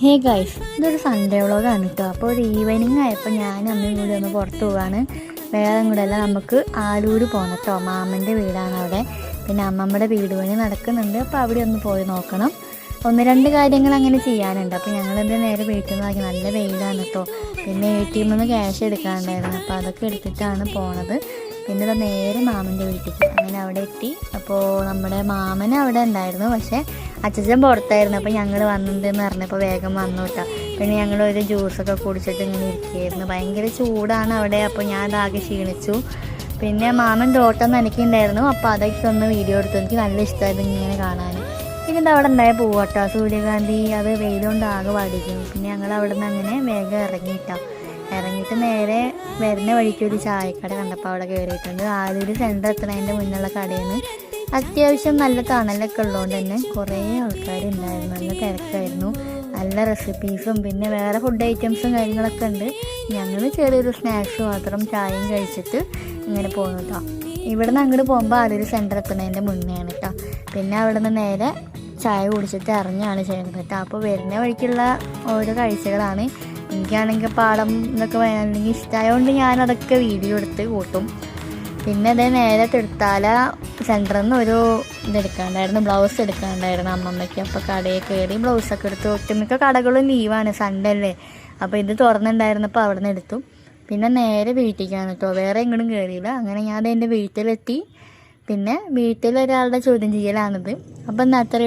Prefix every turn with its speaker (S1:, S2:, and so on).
S1: Hey guys, ഇതൊരു Sunday വ്ളോഗാണ് കേട്ടോ. അപ്പോൾ ഒരു ഈവനിങ് ആയപ്പോൾ ഞാനും അമ്മയും കൂടി ഒന്ന് പുറത്ത് പോവാണ്. വേറെ കൂടെ അല്ല, നമുക്ക് ആലൂർ പോകണം കേട്ടോ. മാമൻ്റെ വീടാണ് അവിടെ. പിന്നെ അമ്മമ്മയുടെ വീട് പണി നടക്കുന്നുണ്ട്. അപ്പോൾ അവിടെ ഒന്ന് പോയി നോക്കണം. ഒന്ന് രണ്ട് കാര്യങ്ങൾ അങ്ങനെ ചെയ്യാനുണ്ട്. അപ്പോൾ ഞങ്ങളെന്ത് നേരെ വീട്ടിൽ നിന്ന് ആക്കി. നല്ല വെയിലാണ് കേട്ടോ. പിന്നെ ATM നിന്ന് ക്യാഷ് എടുക്കാനുണ്ടായിരുന്നു. അപ്പോൾ അതൊക്കെ എടുത്തിട്ടാണ് പോണത്. പിന്നെ ഇത് നേരെ മാമൻ്റെ വീട്ടിലേക്ക് അങ്ങനെ അവിടെ എത്തി. അപ്പോൾ നമ്മുടെ മാമൻ അവിടെ ഉണ്ടായിരുന്നു, പക്ഷേ അച്ഛൻ പുറത്തായിരുന്നു. അപ്പോൾ ഞങ്ങൾ വന്നിട്ടുണ്ടെന്ന് പറഞ്ഞപ്പോൾ വേഗം വന്നു കേട്ടോ. പിന്നെ ഞങ്ങൾ ഒരു ജ്യൂസൊക്കെ കുടിച്ചിട്ട് ഇങ്ങനെ ഇരിക്കുകയായിരുന്നു. ഭയങ്കര ചൂടാണ് അവിടെ. അപ്പോൾ ഞാൻ അതാകെ ക്ഷീണിച്ചു. പിന്നെ മാമൻ തോട്ടം നനയ്ക്കുന്നുണ്ടായിരുന്നു. അപ്പോൾ അതൊക്കെ ഒന്ന് വീഡിയോ എടുത്തു. എനിക്ക് നല്ല ഇഷ്ടമായിരുന്നു ഇങ്ങനെ കാണാൻ. പിന്നെ ഇത് അവിടെ ഉണ്ടായ പൂവട്ടോ, സൂര്യകാന്തി. അത് വെയിലുകൊണ്ട് ആകെ വാടിക്കുന്നു. പിന്നെ ഞങ്ങൾ അവിടെ നിന്ന് അങ്ങനെ വേഗം ഇറങ്ങിയിട്ട് നേരെ വരുന്ന വഴിക്ക് ഒരു ചായക്കട കണ്ടപ്പോൾ അവിടെ കയറിയിട്ടുണ്ട്. ആലൂർ സെൻറ്റർ എത്തുന്നതിൻ്റെ മുന്നുള്ള കടയിൽ നിന്ന് അത്യാവശ്യം നല്ല തണലൊക്കെ ഉള്ളതുകൊണ്ട് തന്നെ കുറേ ആൾക്കാരുണ്ടായിരുന്നു. നല്ല തിരക്കായിരുന്നു. നല്ല റെസിപ്പീസും പിന്നെ വേറെ ഫുഡ് ഐറ്റംസും കാര്യങ്ങളൊക്കെ ഉണ്ട്. ഞങ്ങൾ ചെറിയൊരു സ്നാക്സ് മാത്രം ചായയും കഴിച്ചിട്ട് ഇങ്ങനെ പോകുന്നു കേട്ടോ. ഇവിടെ നിന്ന് അങ്ങോട്ട് പോകുമ്പോൾ ആലൂർ സെൻറ്റർ എത്തുന്നതിൻ്റെ മുന്നെയാണ് കേട്ടോ. പിന്നെ അവിടെ നിന്ന് നേരെ ചായ കുടിച്ചിട്ട് ഇറങ്ങുകയാണ് ചെയ്യുന്നത് കേട്ടോ. അപ്പോൾ വരുന്ന വഴിക്കുള്ള ഓരോ കാഴ്ചകളാണ്. എനിക്കാണെങ്കിൽ പാടം ഇതൊക്കെ വേണമെങ്കിൽ ഇഷ്ടമായതുകൊണ്ട് ഞാനതൊക്കെ വീഡിയോ എടുത്ത് കൂട്ടും. പിന്നെ അതേ നേരെ തൃത്താല സെൻറ്ററിൽ നിന്ന് ഒരു ഇതെടുക്കാണ്ടായിരുന്നു, ബ്ലൗസ് എടുക്കാണ്ടായിരുന്നു അമ്മമ്മയ്ക്ക്. അപ്പോൾ കടയിൽ കയറി ബ്ലൗസൊക്കെ എടുത്തു. ഒട്ടുമിക്ക കടകളും ലീവാണ്, സൺഡേ അല്ലേ. അപ്പോൾ ഇത് തുറന്നിട്ടുണ്ടായിരുന്നപ്പോൾ അവിടെ നിന്ന് എടുത്തു. പിന്നെ നേരെ വീട്ടിലേക്കാണ് കേട്ടോ, വേറെ എങ്ങോട്ടും കയറിയില്ല. അങ്ങനെ ഞാൻ എൻ്റെ വീട്ടിലെത്തി. പിന്നെ വീട്ടിലൊരാളുടെ ചോദ്യം ചെയ്യലാണിത്. അപ്പം ഇന്ന് അത്ര